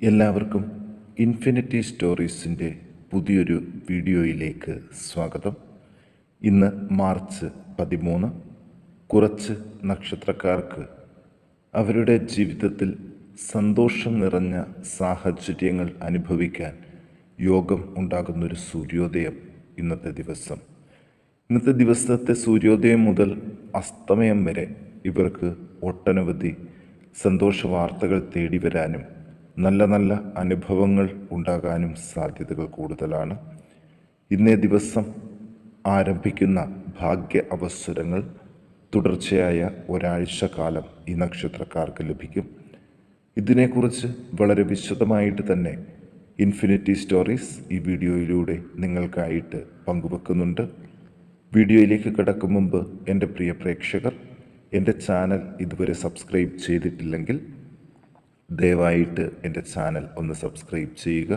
എല്ലാവർക്കും ഇൻഫിനിറ്റി സ്റ്റോറീസിൻ്റെ പുതിയൊരു വീഡിയോയിലേക്ക് സ്വാഗതം. ഇന്ന് മാർച്ച് 13. കുറച്ച് നക്ഷത്രക്കാർക്ക് അവരുടെ ജീവിതത്തിൽ സന്തോഷം നിറഞ്ഞ സാഹചര്യങ്ങൾ അനുഭവിക്കാൻ യോഗം ഉണ്ടാകുന്നൊരു സൂര്യോദയം ഇന്നത്തെ ദിവസത്തെ സൂര്യോദയം മുതൽ അസ്തമയം വരെ ഇവർക്ക് ഒട്ടനവധി സന്തോഷ വാർത്തകൾ തേടി വരാനും നല്ല നല്ല അനുഭവങ്ങൾ ഉണ്ടാകാനും സാധ്യതകൾ കൂടുതലാണ്. ഇന്നേ ദിവസം ആരംഭിക്കുന്ന ഭാഗ്യ അവസരങ്ങൾ തുടർച്ചയായ ഒരാഴ്ച കാലം ഈ നക്ഷത്രക്കാർക്ക് ലഭിക്കും. ഇതിനെക്കുറിച്ച് വളരെ വിശദമായിട്ട് തന്നെ ഇൻഫിനിറ്റി സ്റ്റോറീസ് ഈ വീഡിയോയിലൂടെ നിങ്ങൾക്കായിട്ട് പങ്കുവെക്കുന്നുണ്ട്. വീഡിയോയിലേക്ക് കടക്കും മുമ്പ് എൻ്റെ പ്രിയ പ്രേക്ഷകർ എൻ്റെ ചാനൽ ഇതുവരെ സബ്സ്ക്രൈബ് ചെയ്തിട്ടില്ലെങ്കിൽ ദയവായിട്ട് എൻ്റെ ചാനൽ ഒന്ന് സബ്സ്ക്രൈബ് ചെയ്യുക.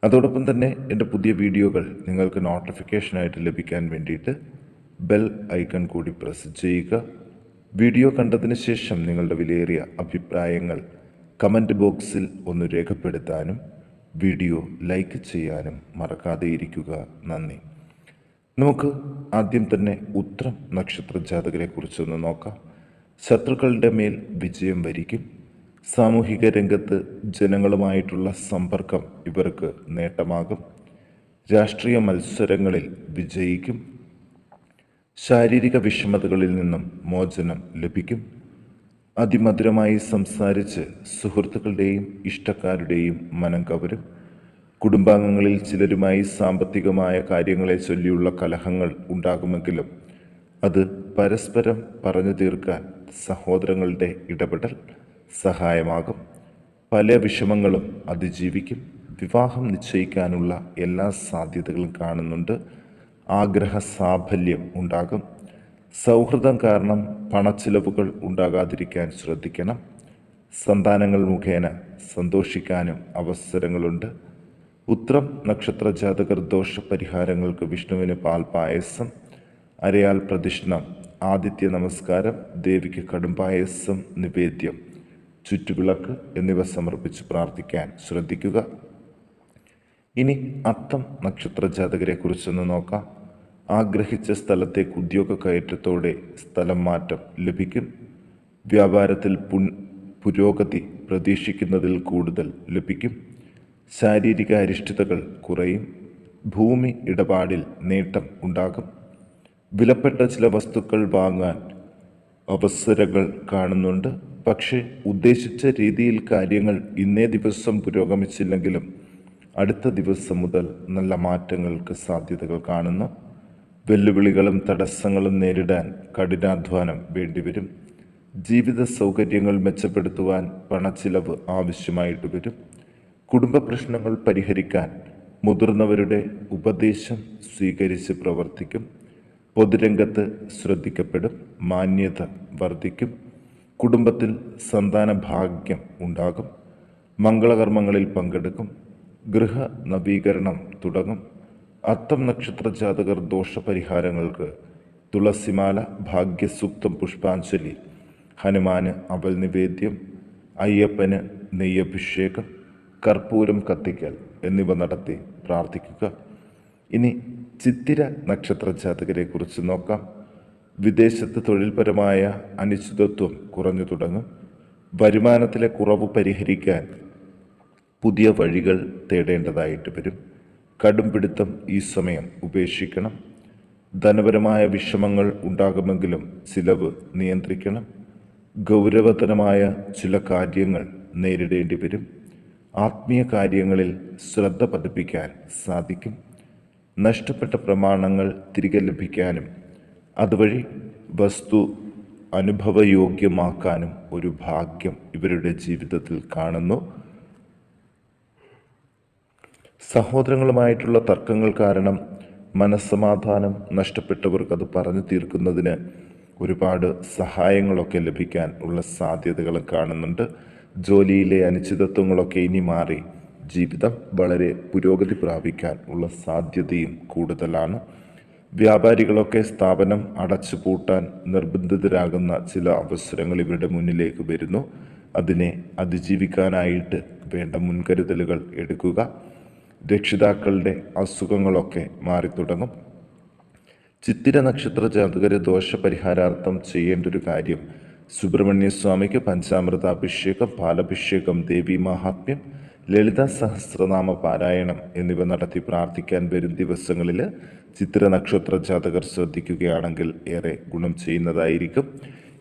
അതോടൊപ്പം തന്നെ എൻ്റെ പുതിയ വീഡിയോകൾ നിങ്ങൾക്ക് നോട്ടിഫിക്കേഷനായിട്ട് ലഭിക്കാൻ വേണ്ടിയിട്ട് ബെൽ ഐക്കൺ കൂടി പ്രസ് ചെയ്യുക. വീഡിയോ കണ്ടതിന് ശേഷം നിങ്ങളുടെ വിലയേറിയ അഭിപ്രായങ്ങൾ കമൻറ്റ് ബോക്സിൽ ഒന്ന് രേഖപ്പെടുത്താനും വീഡിയോ ലൈക്ക് ചെയ്യാനും മറക്കാതെ ഇരിക്കുക. നന്ദി. നമുക്ക് ആദ്യം തന്നെ ഉത്രം നക്ഷത്ര ജാതകരെക്കുറിച്ചൊന്ന് നോക്കാം. ശത്രുക്കളുടെ മേൽ വിജയം വരിക്കും. സാമൂഹിക രംഗത്ത് ജനങ്ങളുമായിട്ടുള്ള സമ്പർക്കം ഇവർക്ക് നേട്ടമാകും. രാഷ്ട്രീയ മത്സരങ്ങളിൽ വിജയിക്കും. ശാരീരിക വിഷമതകളിൽ നിന്നും മോചനം ലഭിക്കും. അതിമധുരമായി സംസാരിച്ച് സുഹൃത്തുക്കളുടെയും ഇഷ്ടക്കാരുടെയും മനം കവരും. കുടുംബാംഗങ്ങളിൽ ചിലരുമായി സാമ്പത്തികമായ കാര്യങ്ങളെ ചൊല്ലിയുള്ള കലഹങ്ങൾ ഉണ്ടാകുമെങ്കിലും അത് പരസ്പരം പറഞ്ഞു തീർക്കാൻ സഹോദരങ്ങളുടെ ഇടപെടൽ സഹായമാകും. പല വിഷമങ്ങളും അതിജീവിക്കും. വിവാഹം നിശ്ചയിക്കാനുള്ള എല്ലാ സാധ്യതകളും കാണുന്നുണ്ട്. ആഗ്രഹ സാഫല്യം ഉണ്ടാകും. സൗഹൃദം കാരണം പണച്ചിലവുകൾ ഉണ്ടാകാതിരിക്കാൻ ശ്രദ്ധിക്കണം. സന്താനങ്ങൾ മുഖേന സന്തോഷിക്കാനും അവസരങ്ങളുണ്ട്. ഉത്രം നക്ഷത്ര ജാതകർ ദോഷപരിഹാരങ്ങൾക്ക് വിഷ്ണുവിന് പാൽപായസം, അരയാൽ പ്രദക്ഷിണം, ആദിത്യ നമസ്കാരം, ദേവിക്ക് കടുംപായസം നിവേദ്യം, ചുറ്റുവിളക്ക് എന്നിവ സമർപ്പിച്ച് പ്രാർത്ഥിക്കാൻ ശ്രദ്ധിക്കുക. ഇനി അത്തം നക്ഷത്ര ജാതകരെ കുറിച്ചൊന്ന് നോക്കാം. ആഗ്രഹിച്ച സ്ഥലത്തേക്ക് ഉദ്യോഗ കയറ്റത്തോടെ സ്ഥലം മാറ്റം ലഭിക്കും. വ്യാപാരത്തിൽ പുരോഗതി പ്രതീക്ഷിക്കുന്നതിൽ കൂടുതൽ ലഭിക്കും. ശാരീരിക അരിഷ്ടതകൾ കുറയും. ഭൂമി ഇടപാടിൽ നേട്ടം ഉണ്ടാകും. വിലപ്പെട്ട ചില വസ്തുക്കൾ വാങ്ങാൻ അവസരങ്ങൾ കാണുന്നുണ്ട്. പക്ഷേ ഉദ്ദേശിച്ച രീതിയിൽ കാര്യങ്ങൾ ഇന്നേ ദിവസം പുരോഗമിച്ചില്ലെങ്കിലും അടുത്ത ദിവസം മുതൽ നല്ല മാറ്റങ്ങൾക്ക് സാധ്യതകൾ കാണുന്നു. വെല്ലുവിളികളും തടസ്സങ്ങളും നേരിടാൻ കഠിനാധ്വാനം വേണ്ടിവരും. ജീവിത സൗകര്യങ്ങൾ മെച്ചപ്പെടുത്തുവാൻ പണച്ചിലവ് ആവശ്യമായിട്ട് വരും. കുടുംബ പ്രശ്നങ്ങൾ പരിഹരിക്കാൻ മുതിർന്നവരുടെ ഉപദേശം സ്വീകരിച്ച് പ്രവർത്തിക്കും. പൊതുരംഗത്ത് ശ്രദ്ധിക്കപ്പെടും. മാന്യത വർദ്ധിക്കും. കുടുംബത്തിൽ സന്താന ഭാഗ്യം ഉണ്ടാകും. മംഗളകർമ്മങ്ങളിൽ പങ്കെടുക്കും. ഗൃഹ നവീകരണം തുടങ്ങും. അത്തം നക്ഷത്ര ജാതകർ ദോഷപരിഹാരങ്ങൾക്ക് തുളസിമാല, ഭാഗ്യസൂക്തം, പുഷ്പാഞ്ജലി, ഹനുമാന് അവൽ നിവേദ്യം, അയ്യപ്പന് നെയ്യഭിഷേകം, കർപ്പൂരം കത്തിക്കൽ എന്നിവ നടത്തി പ്രാർത്ഥിക്കുക. ഇനി ചിത്തിര നക്ഷത്ര ജാതകരെ കുറിച്ച് നോക്കാം. വിദേശത്ത് തൊഴിൽപരമായ അനിശ്ചിതത്വം കുറഞ്ഞു തുടങ്ങും. വരുമാനത്തിലെ കുറവ് പരിഹരിക്കാൻ പുതിയ വഴികൾ തേടേണ്ടതായിട്ട് വരും. കടുംപിടുത്തം ഈ സമയം ഉപേക്ഷിക്കണം. ധനപരമായ വിഷമങ്ങൾ ഉണ്ടാകുമെങ്കിലും ചിലവ് നിയന്ത്രിക്കണം. ഗൗരവതരമായ ചില കാര്യങ്ങൾ നേരിടേണ്ടി വരും. ആത്മീയ കാര്യങ്ങളിൽ ശ്രദ്ധ പതിപ്പിക്കാൻ സാധിക്കും. നഷ്ടപ്പെട്ട പ്രമാണങ്ങൾ തിരികെ ലഭിക്കാനും അതുവഴി വസ്തു അനുഭവയോഗ്യമാക്കാനും ഒരു ഭാഗ്യം ഇവരുടെ ജീവിതത്തിൽ കാണുന്നു. സഹോദരങ്ങളുമായിട്ടുള്ള തർക്കങ്ങൾ കാരണം മനസ്സമാധാനം നഷ്ടപ്പെട്ടവർക്ക് അത് പറഞ്ഞു തീർക്കുന്നതിന് ഒരുപാട് സഹായങ്ങളൊക്കെ ലഭിക്കാൻ ഉള്ള സാധ്യതകളും കാണുന്നുണ്ട്. ജോലിയിലെ അനിശ്ചിതത്വങ്ങളൊക്കെ ഇനി മാറി ജീവിതം വളരെ പുരോഗതി പ്രാപിക്കാൻ ഉള്ള സാധ്യതയും കൂടുതലാണ്. വ്യാപാരികളൊക്കെ സ്ഥാപനം അടച്ചുപൂട്ടാൻ നിർബന്ധിതരാകുന്ന ചില അവസരങ്ങൾ ഇവരുടെ മുന്നിലേക്ക് വരുന്നു. അതിനെ അതിജീവിക്കാനായിട്ട് വേണ്ട മുൻകരുതലുകൾ എടുക്കുക. രക്ഷിതാക്കളുടെ അസുഖങ്ങളൊക്കെ മാറിത്തുടങ്ങും. ചിത്തിര നക്ഷത്ര ജാതകര് ദോഷപരിഹാരാർത്ഥം ചെയ്യേണ്ട ഒരു കാര്യം സുബ്രഹ്മണ്യ സ്വാമിക്ക് പഞ്ചാമൃതാഭിഷേകം, പാലഭിഷേകം, ദേവി മഹാത്മ്യം, ലളിത സഹസ്രനാമ പാരായണം എന്നിവ നടത്തി പ്രാർത്ഥിക്കാൻ വരും ദിവസങ്ങളിൽ ചിത്തിര നക്ഷത്ര ജാതകർ ശ്രദ്ധിക്കുകയാണെങ്കിൽ ഏറെ ഗുണം ചെയ്യുന്നതായിരിക്കും.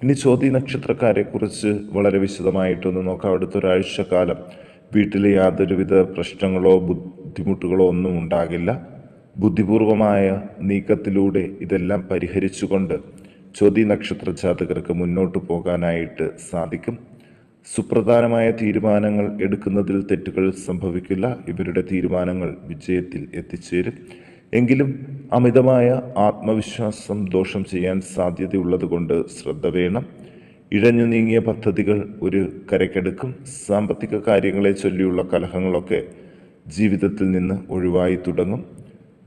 ഇനി ചോതി നക്ഷത്രക്കാരെക്കുറിച്ച് വളരെ വിശദമായിട്ടൊന്ന് നോക്കാം. അടുത്തൊരാഴ്ച കാലം വീട്ടിൽ യാതൊരുവിധ പ്രശ്നങ്ങളോ ബുദ്ധിമുട്ടുകളോ ഒന്നും ഉണ്ടാകില്ല. ബുദ്ധിപൂർവമായ നീക്കത്തിലൂടെ ഇതെല്ലാം പരിഹരിച്ചുകൊണ്ട് ചോതി നക്ഷത്ര ജാതകർക്ക് മുന്നോട്ട് പോകാനായിട്ട് സാധിക്കും. സുപ്രധാനമായ തീരുമാനങ്ങൾ എടുക്കുന്നതിൽ തെറ്റുകൾ സംഭവിക്കില്ല. ഇവരുടെ തീരുമാനങ്ങൾ വിജയത്തിൽ എത്തിച്ചേരും. എങ്കിലും അമിതമായ ആത്മവിശ്വാസം ദോഷം ചെയ്യാൻ സാധ്യതയുള്ളതുകൊണ്ട് ശ്രദ്ധ വേണം. ഇഴഞ്ഞു നീങ്ങിയ പദ്ധതികൾ ഒരു കരക്കെടുക്കും. സാമ്പത്തിക കാര്യങ്ങളെ ചൊല്ലിയുള്ള കലഹങ്ങളൊക്കെ ജീവിതത്തിൽ നിന്ന് ഒഴിവായി തുടങ്ങും.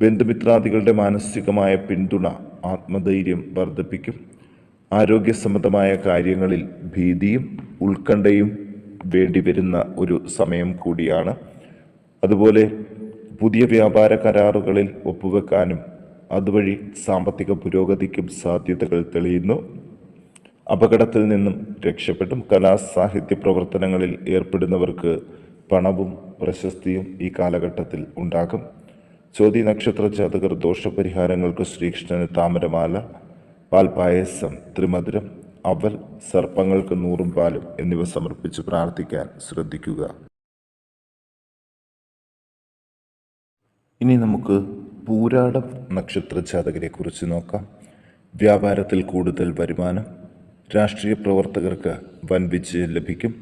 ബന്ധുമിത്രാദികളുടെ മാനസികമായ പിന്തുണ ആത്മധൈര്യം വർദ്ധിപ്പിക്കും. ആരോഗ്യ സംബന്ധമായ കാര്യങ്ങളിൽ ഭീതിയും ഉത്കണ്ഠയും വേണ്ടിവരുന്ന ഒരു സമയം കൂടിയാണ്. അതുപോലെ പുതിയ വ്യാപാര കരാറുകളിൽ ഒപ്പുവെക്കാനും അതുവഴി സാമ്പത്തിക പുരോഗതിക്കും സാധ്യതകൾ തെളിയുന്നു. അപകടത്തിൽ നിന്നും രക്ഷപ്പെടും. കലാസാഹിത്യ പ്രവർത്തനങ്ങളിൽ ഏർപ്പെടുന്നവർക്ക് പണവും പ്രശസ്തിയും ഈ കാലഘട്ടത്തിൽ ഉണ്ടാകും. ചോതി നക്ഷത്ര ജാതകർ ദോഷപരിഹാരങ്ങൾക്ക് ശ്രീകൃഷ്ണന് താമരമാല, പാൽപായസം, ത്രിമധുരം, അവൽ, സർപ്പങ്ങൾക്ക് 100 പാലും എന്നിവ സമർപ്പിച്ച് പ്രാർത്ഥിക്കാൻ ശ്രദ്ധിക്കുക. ഇനി നമുക്ക് പൂരാടം നക്ഷത്ര ജാതകരെ കുറിച്ച് നോക്കാം. വ്യാപാരത്തിൽ കൂടുതൽ വരുമാനം, രാഷ്ട്രീയ പ്രവർത്തകർക്ക് വൻ വിജയം ലഭിക്കും.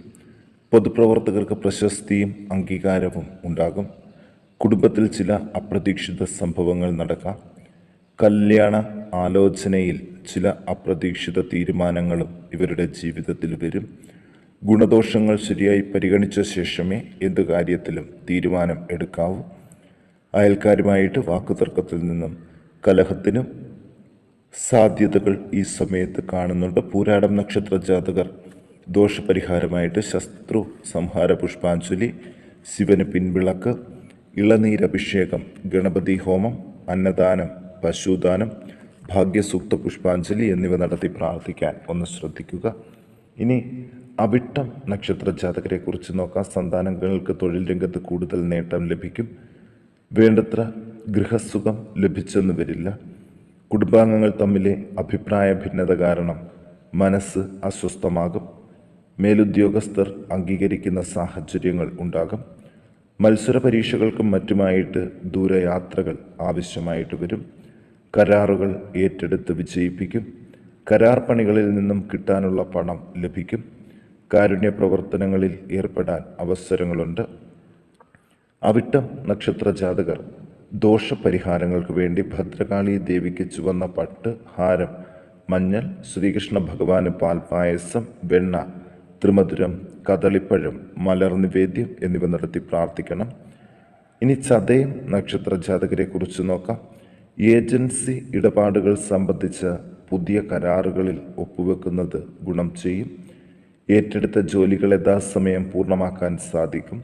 പൊതുപ്രവർത്തകർക്ക് പ്രശസ്തിയും അംഗീകാരവും ഉണ്ടാകും. കുടുംബത്തിൽ ചില അപ്രതീക്ഷിത സംഭവങ്ങൾ നടക്കാം. കല്യാണ ആലോചനയിൽ ചില അപ്രതീക്ഷിത തീരുമാനങ്ങളും ഇവരുടെ ജീവിതത്തിൽ വരും. ഗുണദോഷങ്ങൾ ശരിയായി പരിഗണിച്ച ശേഷമേ എന്തു കാര്യത്തിലും തീരുമാനം എടുക്കാവൂ. അയൽക്കാരുമായിട്ട് വാക്കുതർക്കത്തിൽ നിന്നും കലഹത്തിനും സാധ്യതകൾ ഈ സമയത്ത് കാണുന്നുണ്ട്. പൂരാടം നക്ഷത്ര ജാതകർ ദോഷപരിഹാരമായിട്ട് ശത്രു സംഹാര പുഷ്പാഞ്ജലി, ശിവന് പിൻവിളക്ക്, ഇളനീരഭിഷേകം, ഗണപതി ഹോമം, അന്നദാനം, പശുദാനം, ഭാഗ്യസൂക്ത പുഷ്പാഞ്ജലി എന്നിവ നടത്തി പ്രാർത്ഥിക്കാൻ ഒന്ന് ശ്രദ്ധിക്കുക. ഇനി അവിട്ടം നക്ഷത്ര ജാതകരെ കുറിച്ച് നോക്കാം. സന്താനങ്ങൾക്ക് തൊഴിൽ രംഗത്ത് കൂടുതൽ നേട്ടം ലഭിക്കും. വേണ്ടത്ര ഗൃഹസുഖം ലഭിച്ചെന്ന് വരില്ല. കുടുംബാംഗങ്ങൾ തമ്മിലെ അഭിപ്രായ ഭിന്നത കാരണം മനസ്സ് അസ്വസ്ഥമാകും. മേലുദ്യോഗസ്ഥർ അംഗീകരിക്കുന്ന സാഹചര്യങ്ങൾ ഉണ്ടാകും. മത്സര പരീക്ഷകൾക്കും മറ്റുമായിട്ട് ദൂരയാത്രകൾ ആവശ്യമായിട്ട് വരും. കരാറുകൾ ഏറ്റെടുത്ത് വിജയിപ്പിക്കും. കരാർ പണികളിൽ നിന്നും കിട്ടാനുള്ള പണം ലഭിക്കും. കാരുണ്യ പ്രവർത്തനങ്ങളിൽ ഏർപ്പെടാൻ അവസരങ്ങളുണ്ട്. അവിട്ടം നക്ഷത്ര ജാതകർ ദോഷപരിഹാരങ്ങൾക്ക് വേണ്ടി ഭദ്രകാളി ദേവിക്ക് ചുവന്ന പട്ട്, ഹാരം, മഞ്ഞൾ, ശ്രീകൃഷ്ണ ഭഗവാന് പാൽപായസം, വെണ്ണ, ത്രിമധുരം, കദളിപ്പഴം, മലർ നിവേദ്യം എന്നിവ നടത്തി പ്രാർത്ഥിക്കണം. ഇനി ചതയം നക്ഷത്ര ജാതകരെ കുറിച്ച് നോക്കാം. ഏജൻസി ഇടപാടുകൾ സംബന്ധിച്ച പുതിയ കരാറുകളിൽ ഒപ്പുവെക്കുന്നത് ഗുണം ചെയ്യും. ഏറ്റെടുത്ത ജോലികൾ യഥാസമയം പൂർണ്ണമാക്കാൻ സാധിക്കും.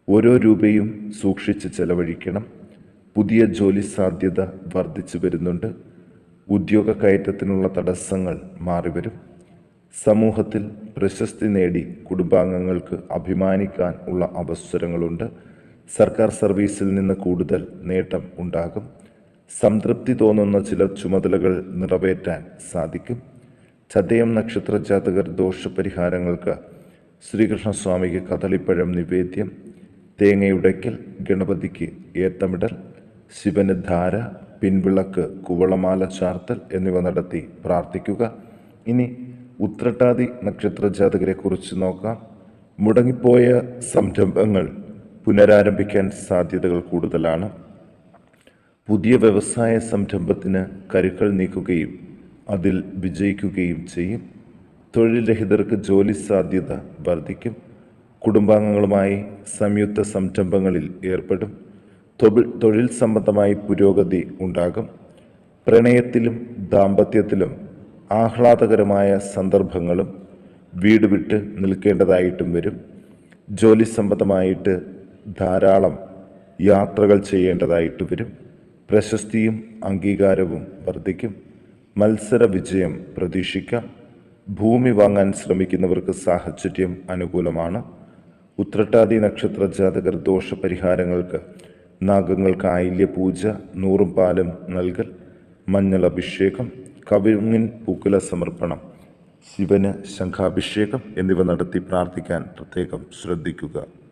ഓരോ രൂപയും സൂക്ഷിച്ച് ചെലവഴിക്കണം. പുതിയ ജോലി സാധ്യത വർദ്ധിച്ചു വരുന്നുണ്ട്. ഉദ്യോഗ കയറ്റത്തിനുള്ള തടസ്സങ്ങൾ മാറിവരും. സമൂഹത്തിൽ പ്രശസ്തി നേടി കുടുംബാംഗങ്ങൾക്ക് അഭിമാനിക്കാൻ ഉള്ള അവസരങ്ങളുണ്ട്. സർക്കാർ സർവീസിൽ നിന്ന് കൂടുതൽ നേട്ടം ഉണ്ടാകും. സംതൃപ്തി തോന്നുന്ന ചില ചുമതലകൾ നിറവേറ്റാൻ സാധിക്കും. ചതയം നക്ഷത്ര ജാതകർ ദോഷപരിഹാരങ്ങൾക്ക് ശ്രീകൃഷ്ണസ്വാമിക്ക് കദളിപ്പഴം നിവേദ്യം, തേങ്ങയുടയ്ക്കൽ, ഗണപതിക്ക് ഏത്തമിടൽ, ശിവന് ധാര, പിൻവിളക്ക്, കുവളമാല ചാർത്തൽ എന്നിവ നടത്തി പ്രാർത്ഥിക്കുക. ഇനി ഉത്രട്ടാതി നക്ഷത്ര ജാതകരെ കുറിച്ച് നോക്കാം. മുടങ്ങിപ്പോയ സംരംഭങ്ങൾ പുനരാരംഭിക്കാൻ സാധ്യതകൾ കൂടുതലാണ്. പുതിയ വ്യവസായ സംരംഭത്തിന് കരുക്കൾ നീക്കുകയും അതിൽ വിജയിക്കുകയും ചെയ്യും. തൊഴിൽ രഹിതർക്ക് ജോലി സാധ്യത വർദ്ധിക്കും. കുടുംബാംഗങ്ങളുമായി സംയുക്ത സംരംഭങ്ങളിൽ ഏർപ്പെടും. തൊഴിൽ സംബന്ധമായി പുരോഗതി ഉണ്ടാകും. പ്രണയത്തിലും ദാമ്പത്യത്തിലും ആഹ്ലാദകരമായ സന്ദർഭങ്ങളും വീട് വിട്ട് നിൽക്കേണ്ടതായിട്ടും വരും. ജോലി സംബന്ധമായിട്ട് ധാരാളം യാത്രകൾ ചെയ്യേണ്ടതായിട്ട് വരും. പ്രശസ്തിയും അംഗീകാരവും വർദ്ധിക്കും. മത്സര വിജയം പ്രതീക്ഷിക്കാം. ഭൂമി വാങ്ങാൻ ശ്രമിക്കുന്നവർക്ക് സാഹചര്യം അനുകൂലമാണ്. ഉത്രട്ടാതി നക്ഷത്ര ജാതകർ ദോഷപരിഹാരങ്ങൾക്ക് നാഗങ്ങൾക്ക് ആയില്യ പൂജ, നൂറും പാലും നൽകൽ, മഞ്ഞൾ അഭിഷേകം, കവിങ്ങിൻ പൂക്കുല സമർപ്പണം, ശിവന് ശംഖാഭിഷേകം എന്നിവ നടത്തി പ്രാർത്ഥിക്കാൻ പ്രത്യേകം ശ്രദ്ധിക്കുക.